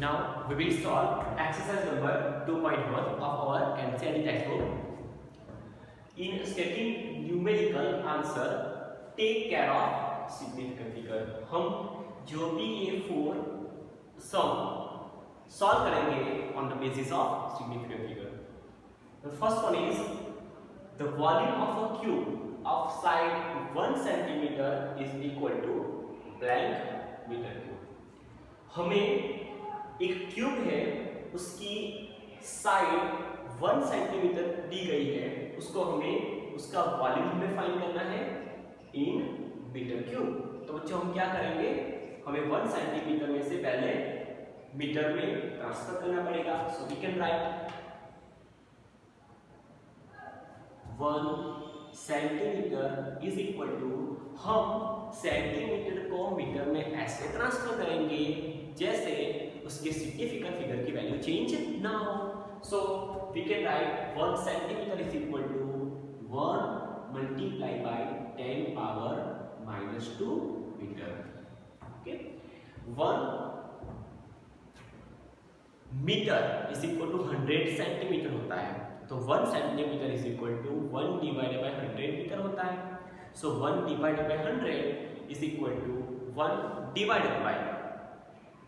Now we will solve exercise number 2.1 of our NCERT textbook. In stating numerical answer, take care of significant figure. हम जो भी ये 4 sum solve करेंगे on the basis of significant figure. The first one is the volume of a cube of side 1 centimeter is equal to blank meter cube. हमें एक cube है, उसकी side 1 centimetre दी गई है, उसको हमें उसका वॉल्यूम हमें फाइंड करना है इन मीटर क्यूब. तो बच्चों हम क्या करेंगे, हमें 1 सेंटीमीटर में से पहले मीटर में ट्रांसफर करना पड़ेगा. So we can write 1 centimetre is equal to, हम सेंटीमीटर को मीटर में ऐसे ट्रांसफर करेंगे जैसे उसके सिग्निफिकेंट फिगर की वैल्यू चेंज ना हो. So we can write 1 centimetre is equal to 1 multiply by 10 power -2 metre. Okay, 1 metre is equal to 100 centimetre होता है, तो 1 centimetre is equal to 1 divided by 100 metre होता है. सो 1 divided by 100 is equal to 1 divided by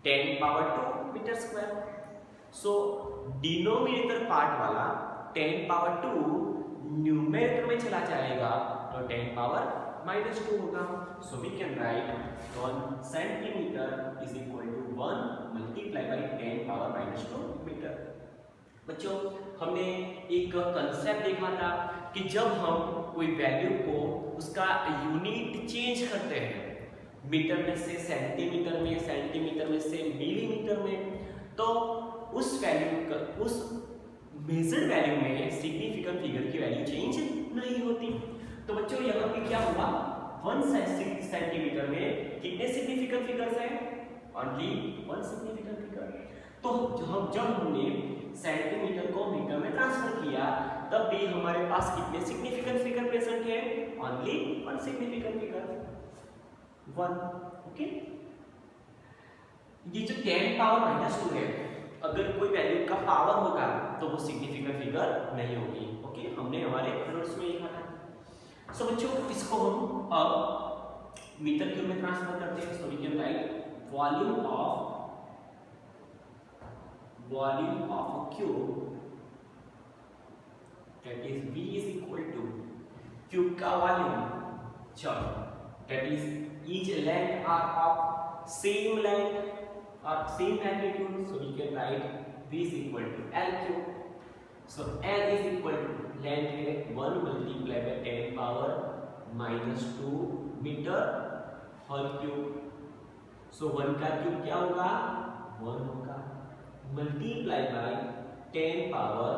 10 power 2 metre square. So denominator part वाला 10 power 2 numerator में चला जाएगा तो 10 पावर -2 होगा. So we can write 1 centimetre is equal to 1 multiply by 10 power -2 metre. बच्चों हमने एक कंसेप्ट देखा था कि जब हम कोई वैल्यू को उसका यूनिट चेंज करते हैं, मीटर में से सेंटीमीटर में, सेंटीमीटर में से मिलीमीटर में, तो उस वैल्यू का उस मेजर्ड वैल्यू में सिग्निफिकेंट फिगर की वैल्यू चेंज नहीं होती. तो बच्चों यहाँ पे क्या हुआ, 1 सेंटीमीटर में कितने सिग्निफिकेंट फिगर्स हैं? Only 1 significant figure. तो जब हमने सेंटीमीटर को मीटर में ट्रांसफर किया तब भी हमारे पास कितने सिग्निफिकेंट फिगर प्रेजेंट है? Only 1 significant figure, 1. ओके, ये जो 10 पावर -2 है, अगर कोई वैल्यू का पावर होगा तो वो सिग्निफिकेंट फिगर नहीं होगी. ओके, हमने हमारे नोट्स में लिखा था. सो बच्चों इसको हम अब मीटर क्यूब में ट्रांसफर करते हैं. So we can write volume of a cube, that is V is equal to cube का वॉल्यूम, चलो that is each length are of same length or same magnitude. So we can write V is equal to L cube. So L is equal to length है 1 multiplied by 10 power -2 metre whole cube. So 1 का cube क्या होगा? 1 होगा, multiply by 10 power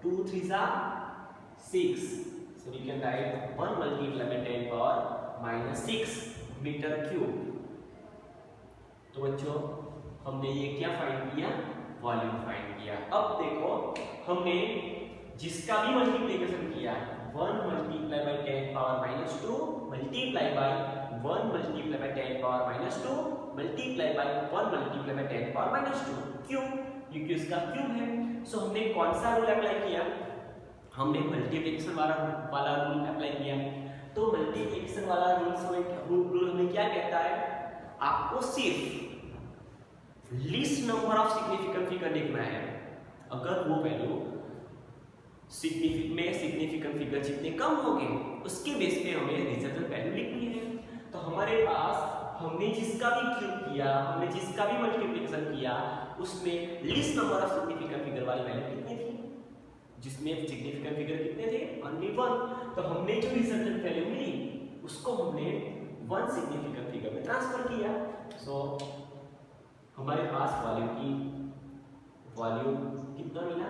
2 3 6. So we can write 1 multiplied by 10 power -6 metre cube. तो बच्चों हमने ये क्या फाइंड किया? वॉल्यूम फाइंड किया. अब देखो हमने जिसका भी मल्टीप्लिकेशन किया, 1 multiply by 10 power -2 multiply by 1 multiply by 10 power -2 multiply by 1 multiply by 10 power -2 cube, क्योंकि इसका क्यूब है. सो हमने कौन सा रूल अप्लाई किया? हमने मल्टीप्लिकेशन वाला रूल अप्लाई किया. तो मल्टीप्लिकेशन वाला रूल हमें क्या कहता है? आपको सिर्फ least number of significant figure देखना है. अगर वो वैल्यू सिग्निफिकेंट फिगर जितने कम होंगे उसके बेस पे हमें रिजल्टेंट वैल्यू लिखनी है. तो हमारे पास हमने जिसका भी क्यूब किया, हमने जिसका भी मल्टीप्लिकेशन किया, उसमें least number of significant figure वाली वैल्यू कितनी थी? जिसमें सिग्निफिकेंट फिगर कितने थे? ओनली 1. तो हमने जो रिजल्टेंट वैल्यू मिली उसको हमने 1 सिग्निफिकेंट फिगर में ट्रांसफर किया. सो हमारे पास वॉल्यूम कितना मिला?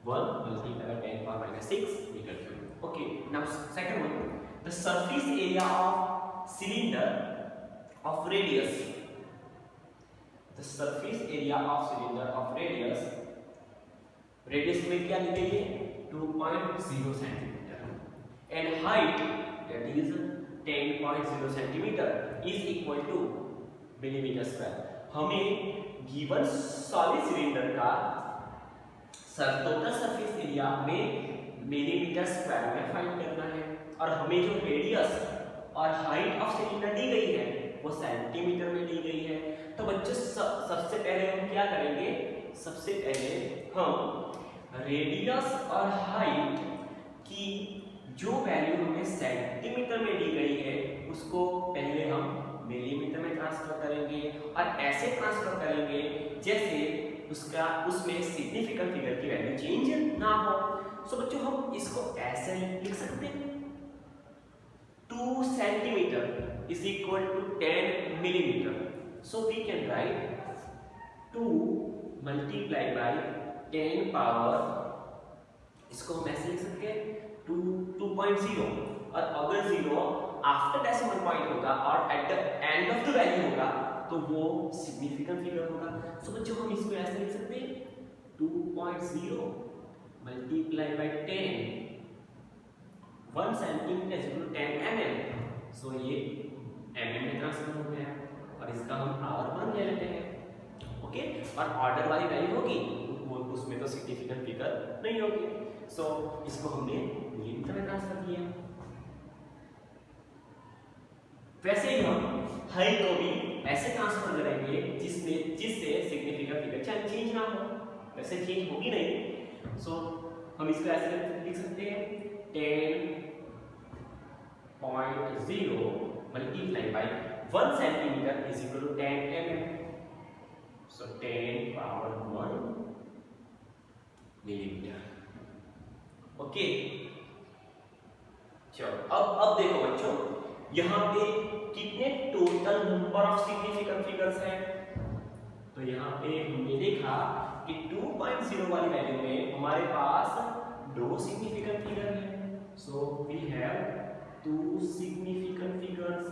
1 multiply by 10 power -6 metre cube. Okay, now second one, the surface area of cylinder of radius. The surface area of cylinder of radius में क्या ली गई है? 2.0 centimetre, and height that is 10.0 centimetre is equal to millimetre square. हमें given solid cylinder का total surface area में millimetre square में find करना है, और हमें जो रेडियस और हाइट ऑफ सिलेंडर दी गई है वो सेंटीमीटर में दी गई है। तो बच्चों सबसे पहले हम क्या करेंगे, सबसे पहले हम रेडियस और हाइट की जो वैल्यू हमें सेंटीमीटर में दी गई है उसको पहले हम मिलीमीटर में ट्रांसफर करेंगे, और ऐसे ट्रांसफर करेंगे जैसे उसमें सिग्निफिकेंट फिगर की वैल्यू चेंज ना हो। सो बच्चों हम इसको ऐसे लिख सकते हैं, 2 centimetre is equal to 10 millimetre. So we can write 2 multiply by 10 power, इसको हम ऐसे लिख सकते हैं 2.0, और अगर 0 आफ्टर डेसिमल पॉइंट होगा और at the end of the value होगा तो वो सिग्निफिकेंट फिगर होगा। सो बच्चों हम इसको ऐसे लिख सकते हैं 2.0 multiply by 10, 1 centimetre is equal to 10 mm। So ये mm में ट्रांसफर हो गया, और इसका हम पावर 1 ले लेते हैं। ओके, और ऑर्डर वाली वैल्यू होगी उसमें तो सिग्निफिकेंट फिगर नहीं होगी। सो इसको हमने मिलीमीटर में ट्रांसफर किया। वैसे ही हम हाइट को भी ऐसे ट्रांसफर करेंगे जिससे सिग्निफिकेंट फिगर चेंज ना हो, वैसे चेंज होगी नहीं। सो हम इसको ऐसे लिख सकते हैं 10.0 multiply by 1 centimetre is equal to 10 mm। So 10 power 1 millimetre. Okay, चलो अब देखो बच्चों, यहाँ पे कितने total number of significant figures हैं। तो यहाँ पे हमने देखा कि 2.0 वाली वैल्यू में हमारे पास 2 सिग्निफिकेंट फिगर हैं। So we have 2 significant figures.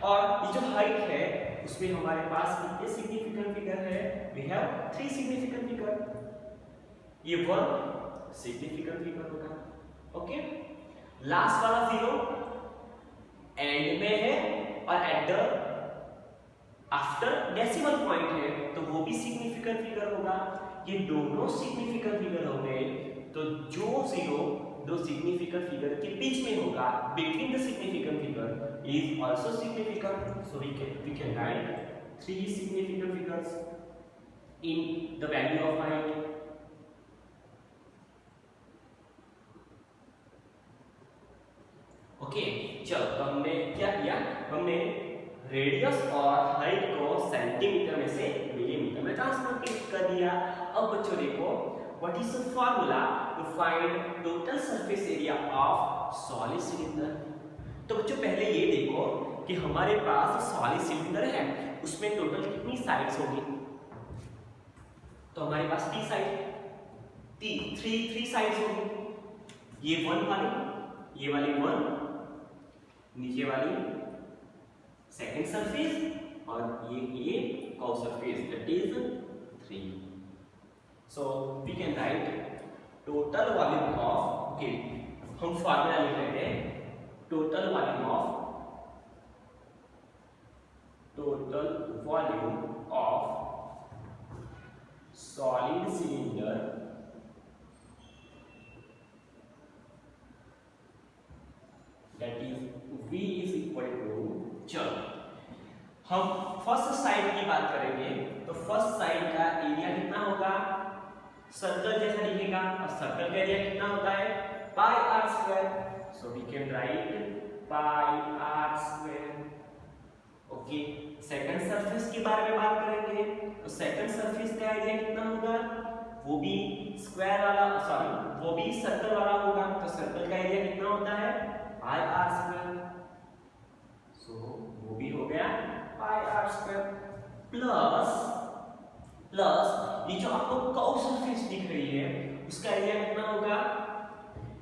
और ये जो हाइट है उसमें हमारे पास कितने सिग्निफिकेंट फिगर है, वी हैव 3 सिग्निफिकेंट फिगर। ये 1 सिग्निफिकेंट फिगर होगा। ओके, लास्ट वाला 0 एंड में है और at the after decimal point है तो वो भी सिग्निफिकेंट फिगर होगा। ये दोनों सिग्निफिकेंट फिगर हो गए, तो जो 0 दो सिग्निफिकेंट फिगर के बीच में होगा, between the significant figure is also significant. So we can write 3 significant figures in the value of height। Okay, चलो तो हमने क्या किया, हमने रेडियस और हाइट को सेंटीमीटर में से मिलीमीटर में ट्रांसफर कर दिया। अब बच्चों देखो, what is the formula to find total surface area of solid cylinder. तो बच्चों पहले ये देखो कि हमारे पास सॉलिड सिलेंडर है, उसमें टोटल कितनी साइड्स होगी। तो हमारे पास 3 साइड 3 साइड्स होगी। ये 1 वाली, ये वाली 1, नीचे वाली सेकंड सरफेस, और ये curve surface that is 3। So we can write total volume of, okay हम फार्मूला लिख लेते हैं, total volume of solid cylinder that is V is equal to, चलो हम फर्स्ट साइड की बात करेंगे तो फर्स्ट साइड का एरिया कितना होगा, सर्कल जैसा दिखेगा, और सर्कल का एरिया कितना होता है pi R square. So we can write pi R square. Okay, second surface के बारे में बात करेंगे तो सेकंड सरफेस का एरिया कितना होगा, वो भी स्क्वायर वाला, सॉरी वो भी सर्कल वाला होगा। तो सर्कल का एरिया कितना होता है पाई आर स्क्वायर। सो वो भी हो गया पाई आर स्क्वायर प्लस ये जो आपको कर्व सरफेस दिख रही है उसका एरिया कितना होगा।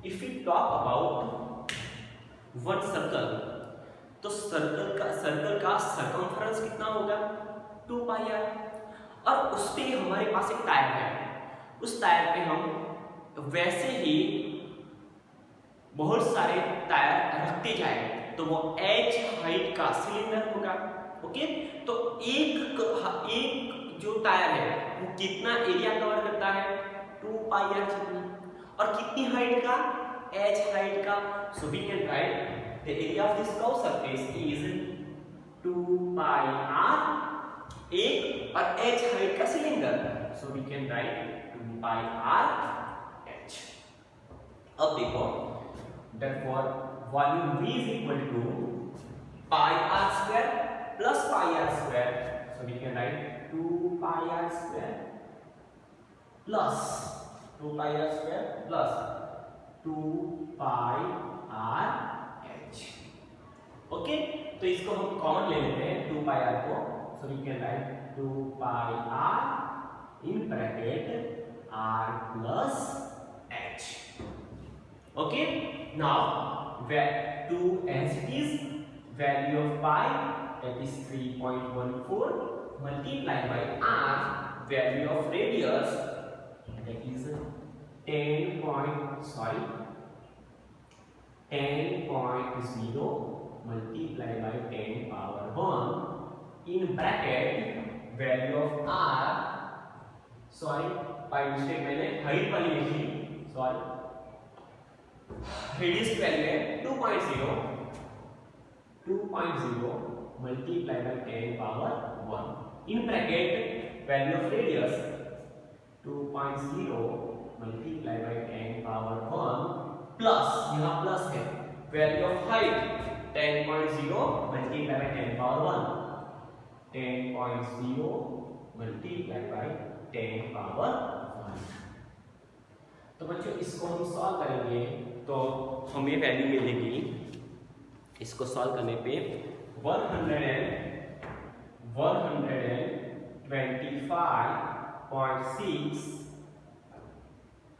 If we talk about one circle, तो सर्कल का सर्कमफरेंस कितना होगा 2 पाई आर, और उस पे हमारे पास एक टायर है, उस टायर पे हम वैसे ही बहुत सारे टायर रखते जाए तो वो h हाइट का सिलेंडर होगा। ओके, तो एक जो टायर है वो कितना एरिया कवर करता है, 2 पाई आर जितना, और कितनी हाइट का, h हाइट का। So we can write the area of this curve surface is 2 pi r एक और h हाइट का cylinder. So we can write 2 pi r h। अब देखो, therefore volume V is equal to pi r square plus pi r square. So we can write 2 pi r square plus 2 pi r square plus 2 pi r h. Okay, तो इसको हम common ले लेते हैं 2 pi r को. So we can write 2 pi r in bracket r plus h. Okay, now where 2 as it is, value of pi that is 3.14 multiplied by r, value of radius that is 10.0 multiplied by 10 power 1 in bracket value of r, sorry by mistake मैंने height वाली लिखी, sorry, radius की value है 2.0 multiplied by 10 power 1 in bracket value of radius 2.0 multiplied by 10 power 1 plus, यहाँ plus है, value of height 10.0 multiplied by 10 power 1, 10.0 multiplied by 10 power 1। तो बच्चों इसको हम सॉल्व करेंगे तो हमें वैल्यू मिलेगी, इसको सॉल्व करने पे 125.6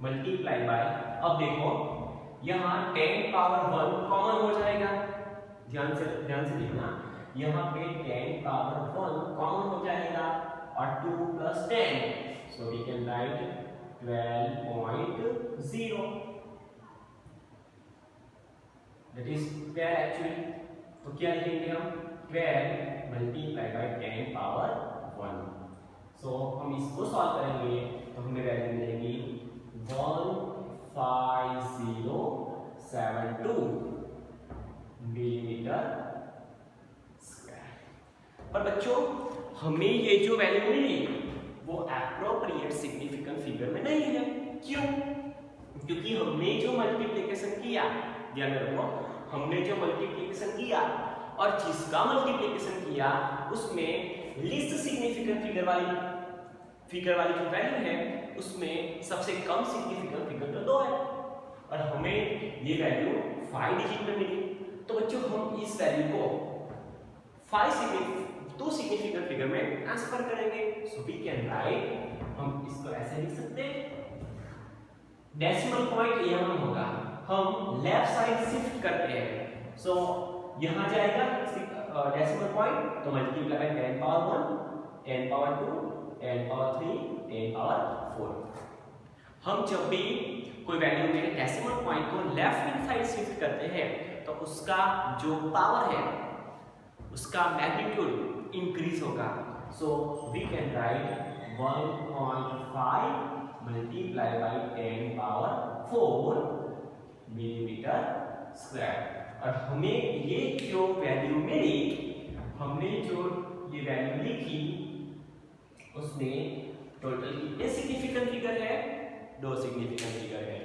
मल्टीप्लाई बाय, अब देखो यहाँ 10 पावर 1 कॉमन हो जाएगा, ध्यान से देखना, यहाँ पे 10 पावर 1 कॉमन हो जाएगा और 2 plus 10, so we can write 12.0, that is 12 actually। तो क्या लिखेंगे हम, 12 मल्टीप्लाई बाय 10 पावर 1। सो हम इसको सॉल्व करेंगे तो हमें वैल्यू मिलेगी 15072 मिलीमीटर स्क्वायर। पर बच्चों हमें ये जो वैल्यू मिली वो एप्रोप्रिएट सिग्निफिकेंट फिगर में नहीं है। क्यों? क्योंकि हमने जो मल्टीप्लिकेशन किया, ध्यान रखो, हमने जो मल्टीप्लिकेशन किया और जिसका मल्टीप्लिकेशन किया उसमें लीस्ट सिग्निफिकेंट फिगर वाली जो वैल्यू है उसमें सबसे कम सिग्निफिकेंट फिगर तो 2 है और हमें ये वैल्यू 5 डिजिट में मिली। तो बच्चों हम इस वैल्यू को 2 सिग्निफिकेंट फिगर में ट्रांसफर करेंगे। सो वी कैन राइट, हम इसको ऐसे लिख सकते हैं, डेसिमल पॉइंट यहाँ होगा, हम लेफ्ट साइड शिफ्ट करते हैं। सो यहाँ जाएगा डेसिमल पॉइंट तो multiply by 10 power 1, 10 power 2, 10 power 3, 10 power 4। हम जब भी कोई वैल्यू में डेसिमल पॉइंट को लेफ्ट हैंड साइड शिफ्ट करते हैं तो उसका जो पावर है उसका मैग्नीट्यूड इंक्रीज होगा। So we can write 1.5 multiply by 10 power 4 millimetre square. और हमें ये जो वैल्यू मिली, हमने जो ये वैल्यू लिखी उसमें टोटल कितने सिग्निफिकेंट फिगर है, 2 सिग्निफिकेंट फिगर है।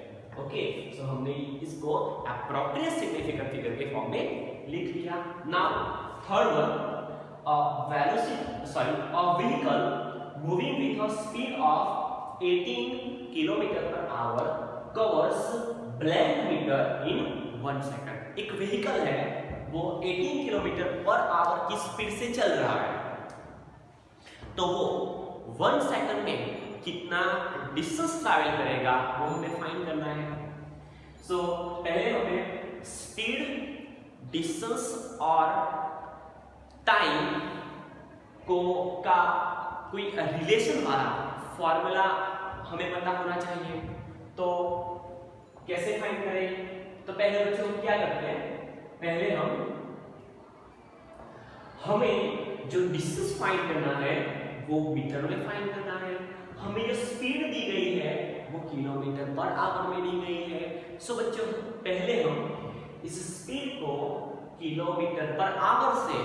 ओके, सो हमने इसको एप्रोप्रिएट सिग्निफिकेंट फिगर के फॉर्म में लिख लिया। Now third one, a vehicle moving with a speed of 18 km/h covers blank meter in 1 second। एक व्हीकल है वो 18 km/h की स्पीड से चल रहा है तो वो 1 सेकंड में कितना डिस्टेंस ट्रैवल करेगा वो हमें फाइंड करना है। सो पहले हमें स्पीड, डिस्टेंस और टाइम को का कोई रिलेशन वाला फॉर्मूला हमें पता होना चाहिए। तो कैसे फाइंड करें, तो पहले बच्चों हम क्या करते हैं, पहले हमें जो डिस्टेंस फाइंड करना है वो मीटर में फाइंड करना है। हमें जो स्पीड दी गई है वो किलोमीटर पर आवर में दी गई है। सो बच्चों पहले हम इस स्पीड को किलोमीटर पर आवर से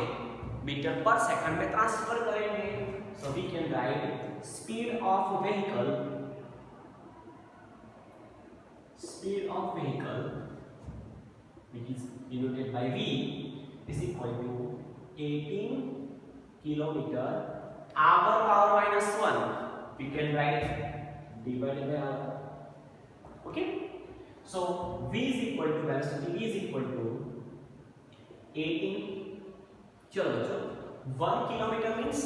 मीटर पर सेकंड में ट्रांसफर करेंगे। So we can write speed of vehicle which is denoted by v is equal to 18 kilometer hour power minus 1. We can write divided by hour. Okay, so v is equal to velocity v is equal to 18, चलो 1 kilometer means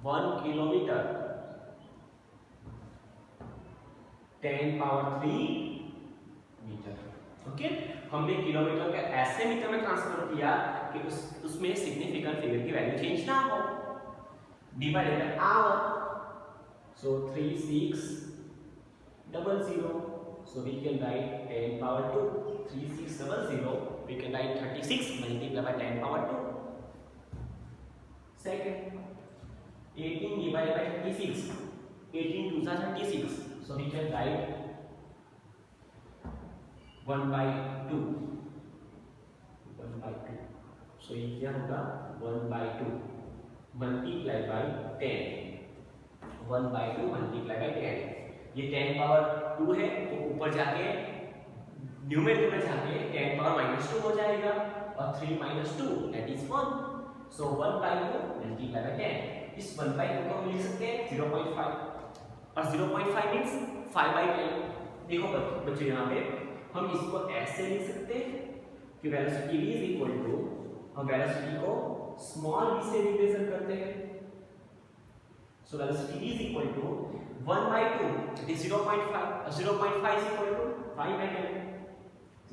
1 kilometer 10 power 3 metre. Okay, हमने kilometre का ऐसे metre में transfer किया कि उसमें significant figure की value change ना हो। Divided by hour, so 3600, so we can write 10 power 2 3600, we can write 36 multiplied by 10 power 2। second 18 divided by 36, 18 2 are 36, so we can write 1/2, so ये क्या होगा 1/2 मल्टीप्लाई बाय 10, 1/2 मल्टीप्लाई बाय 10। ये 10 power 2 है तो ऊपर जाके न्यूमेरिकल में जाके 10 पावर -2 हो जाएगा और 3 - 2 that is 1, so 1/2 multiply by 10। इस 1/2 को हम लिख सकते हैं 0.5 और 0.5 मींस 5/10। देखो बच्चों यहाँ पे हम इसको ऐसे लिख सकते हैं कि velocity v is equal to, हम वेलोसिटी को स्मॉल v से रिप्रेजेंट करते हैं। So velocity v is equal to 1/2 that is 0.5, 0.5 is equal to 5/10,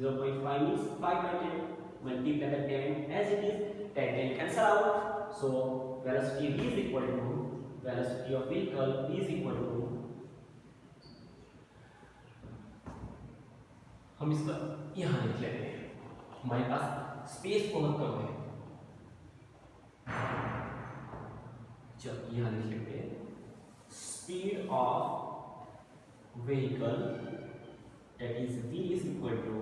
0.5 means 5/10 multiply by 10 as it is, 10 cancel out. So velocity v is equal to velocity of vehicle v is equal to, हम इसका यहां लिख लेते हैं, हमारे पास space बहुत कम है, चलो यहां लिख लेते हैं speed of vehicle that is v is equal to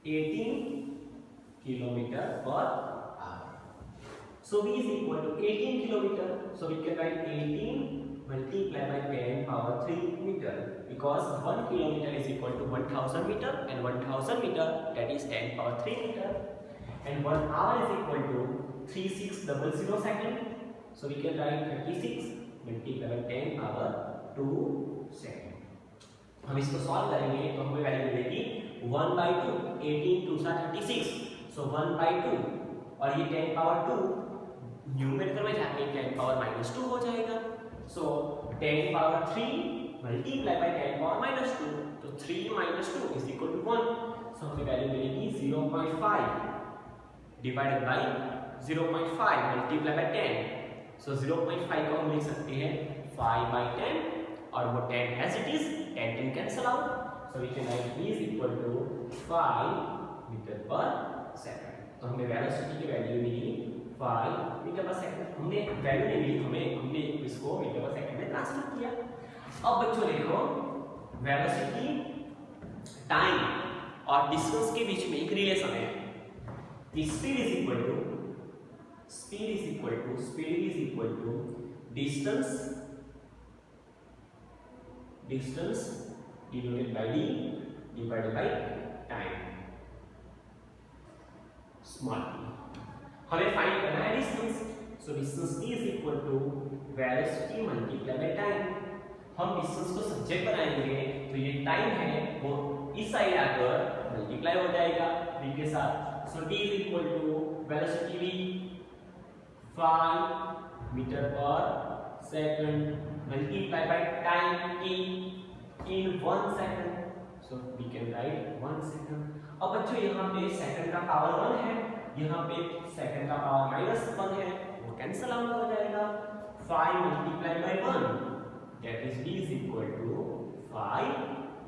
18 kilometre per hour. So v is equal to 18 kilometer. So we can write 18 multiplied by 10 power 3 meter, because 1 kilometer is equal to 1000 meter and 1000 meter that is 10 power 3 meter, and 1 hour is equal to 3600 second. So we can write 36 multiplied by 10 power 2 second. हम इसको solve करेंगे तो हमें value मिलेगी 1/2, 18 2 36, so 1/2 और ये 10 power 2 numerical में जाके 10 पावर -2 हो जाएगा। सो 10 पावर 3 मल्टीप्लाई बाय 10 पावर -2, तो 3 - 2 इज इक्वल टू 1, सो हमें वैल्यू मिलेगी 0.5 डिवाइडेड बाय 0.5 मल्टीप्लाई बाय 10। सो 0.5 को हम लिख सकते हैं 5/10 और वो 10 as it is, 10 cancel out, so we can write v is equal to 5 metre per second. तो हमें वेलोसिटी की वैल्यू मिली 5 मीटर पर सेकंड। हमने वैल्यू नहीं मिली, हमने इसको मीटर पर सेकंड में ट्रांसफर किया। अब बच्चों देखो वेलोसिटी, टाइम और डिस्टेंस के बीच में एक रिलेशन है कि speed is equal to distance divided by d divided by time, small t। हमें फाइंड करना है distance, so distance d is equal to velocity multiply by time. हम डिस्टेंस को सब्जेक्ट बनाएंगे तो ये टाइम है वो इस साइड आकर मल्टीप्लाई हो जाएगा v के साथ। So d is equal to velocity v 5 metre per second multiply by time t in 1 second, so we can write 1 second। अब बच्चों यहाँ पे सेकंड का पावर 1 है, यहाँ पे सेकंड का पावर -1 है, वो कैंसिल आउट हो जाएगा। 5 multiply by 1 that is d is equal to 5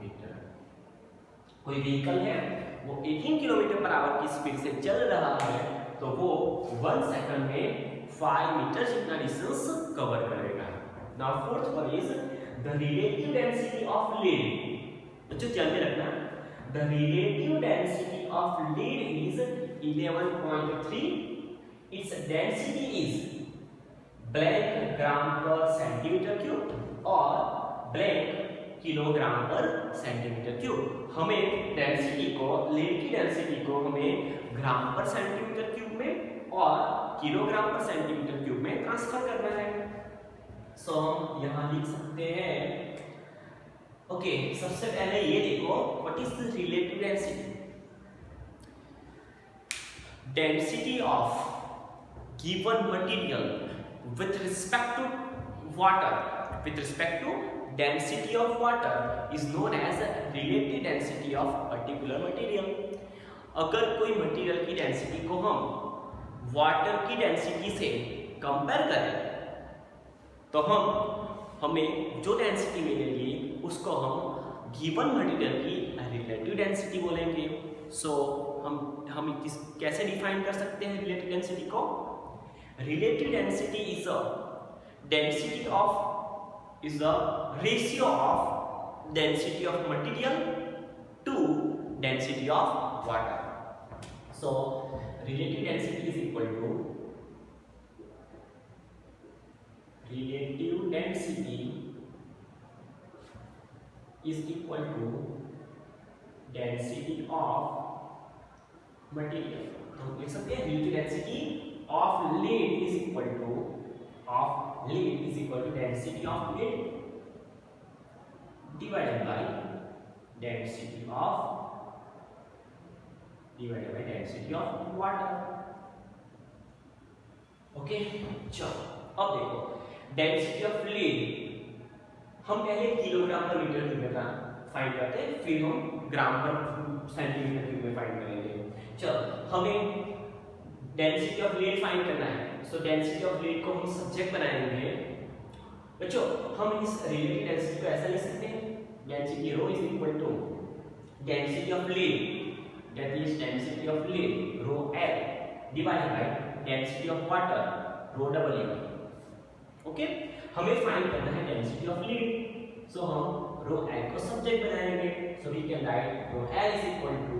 metre. कोई व्हीकल है वो 18 किलोमीटर पर आवर की स्पीड से चल रहा है तो वो 1 सेकंड में 5 मीटर जितना डिस्टेंस कवर करेगा। Now fourth one is the relative density of lead. बच्चों ध्यान में रखना, the relative density of lead is 11.3। Its density is blank gram per centimetre cube और blank kilogram per centimetre cube. हमें density को, lead की density को हमें ग्राम पर सेंटीमीटर क्यूब में और किलोग्राम पर सेंटीमीटर क्यूब में ट्रांसफर करना है। सो हम यहां लिख सकते हैं, ओके सबसे पहले ये देखो, what is the relative density? Density of given material with respect to water, with respect to density of water is known as relative density of particular material। अगर कोई मटेरियल की डेंसिटी को हम वाटर की डेंसिटी से compare करें तो हमें जो डेंसिटी मिलेगी उसको हम गिवन मटेरियल की रिलेटिव डेंसिटी बोलेंगे। सो हम कैसे डिफाइन कर सकते हैं रिलेटिव डेंसिटी को? Relative density is a ratio of density of material to density of water. So relative density is equal to density of material। तो लिख सकते हैं relative density of lead is equal to density of lead divided by density of water। Okay चलो अब देखो density of lead हम पहले kilogram per metre cube में फाइंड करते हैं, फिर हम ग्राम पर सेंटीमीटर क्यूब में फाइंड करेंगे। चलो हमें डेंसिटी ऑफ लीड फाइंड करना है। सो डेंसिटी ऑफ लीड को हम सब्जेक्ट बनाएंगे। बच्चों हम इस रिलेटिव डेंसिटी को ऐसा लिख सकते हैं, density rho is equal to density of lead, that is density of lead rho L divided by density of water rho double L. Okay हमें फाइंड करना है डेंसिटी ऑफ लीड, सो हम रो एल को सब्जेक्ट बनाएंगे। So we can write rho L is equal to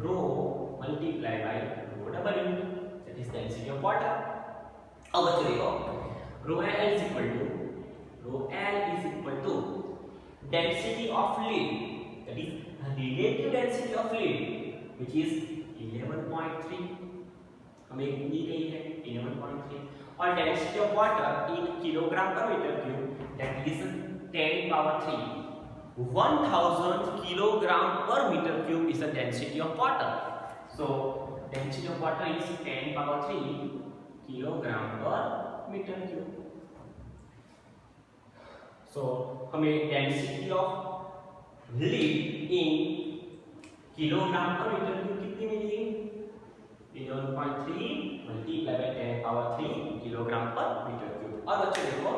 rho multiply by rho double L, that is density of water. अब बच्चों देखो rho L is equal to density of lead, that is relative density of lead which is 11.3, हमें दी गई है 11.3, और density of water in kilogram per metre cube that is 10 power 3, 1000 kilogram per metre cube is the density of water. So density of water is 10 power 3 kilogram per metre cube. सो हमें density of lead in kilogram per metre cube कितनी मिली? 11.3 multiply by 10 power 3 kilogram per metre cube. और बच्चों देखो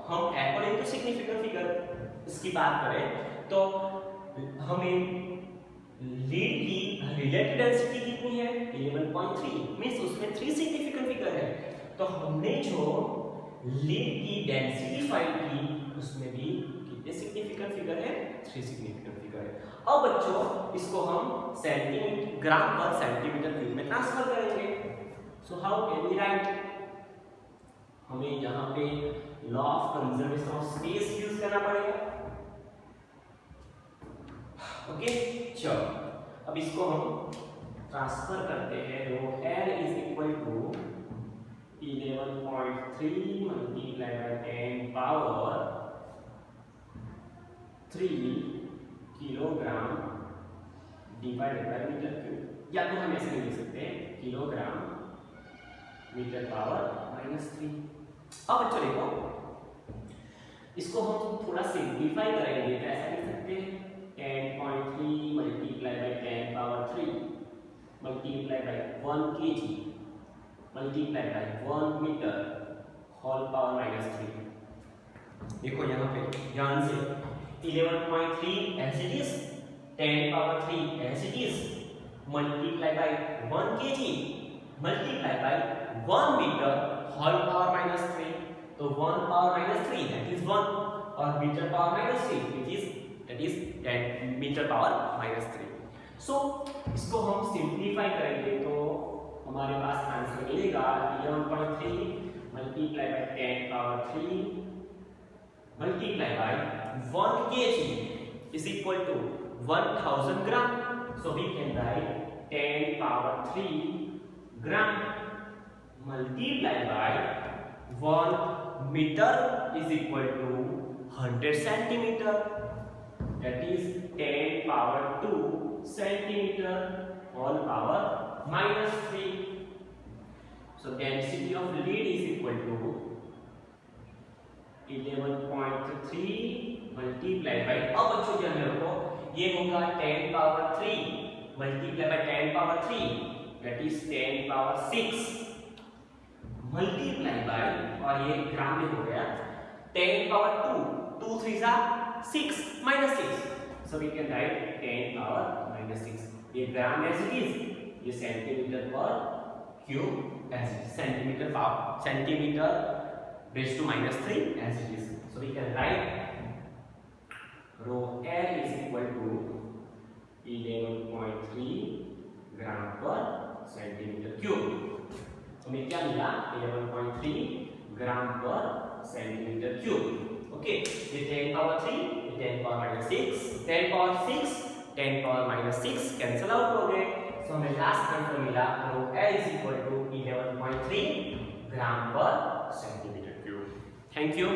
हम according to significant figure इसकी बात करें तो हमें लीड की रिलेटिव डेंसिटी कितनी है? 11.3, मींस उसमें 3 सिग्निफिकेंट फिगर है। तो हमने जो लीड की डेंसिटी फाइंड की उसमें भी कितने सिग्निफिकेंट फिगर है? 3 सिग्निफिकेंट फिगर है। अब बच्चों इसको हम centimetre gram per centimetre cube में ट्रांसफर करेंगे। So how can we write? हमें यहाँ पे law of conservation of space use करना पड़ेगा। ओके चलो अब इसको हम ट्रांसफर करते हैं। Rho L is equal to 11.3 multiply by 10 power 3 kilogram divided by metre cube, या तो हम ऐसे लिख सकते हैं किलोग्राम मीटर पावर -3। अब बच्चों देखो इसको हम थोड़ा सिंपलीफाई करेंगे तो ऐसा लिख सकते हैं 10.3 multiply by 10 power 3 multiply by 1 kg multiply by 1 metre whole power -3। देखो यहाँ पे ध्यान से 11.3 as it is, 10 power 3 as it is, multiply by 1 kg multiply by 1 meter whole power minus 3. तो 1 power minus 3 that is 1 और meter power minus 3 which is that is 10 meter power minus 3. So इसको हम simplify करेंगे तो हमारे पास answer मिलेगा 11.3 multiply by 10 power 3 multiply by 1 kg is equal to 1000 gram. So we can write 10 power 3 gram multiply by 1 meter is equal to 100 centimeter. That is 10 power 2 centimeter whole power minus 3. So density of lead is equal to 11.3 multiplied by, अब बच्चों ध्यान रखो ये होगा 10 power 3 multiplied by 10 power 3 that is 10 power 6 multiplied by, और ये ग्राम में हो गया 10 power 2 2 3 6 minus 6. So we can write 10 power minus 6. ये ग्राम as it is, ये सेंटीमीटर पर cube as it is, centimetre raised to minus 3 as it is. So we can write rho L is equal to 11.3 gram per centimeter cube. तो हमें क्या मिला 11.3 gram per centimeter cube. Okay, ये 10 power 3, ये 10 power minus 6, 10 power 6, 10 power minus 6 cancel out हो गए. So हमें last answer मिला rho L is equal to 11.3 gram per centimeter cube. Thank you.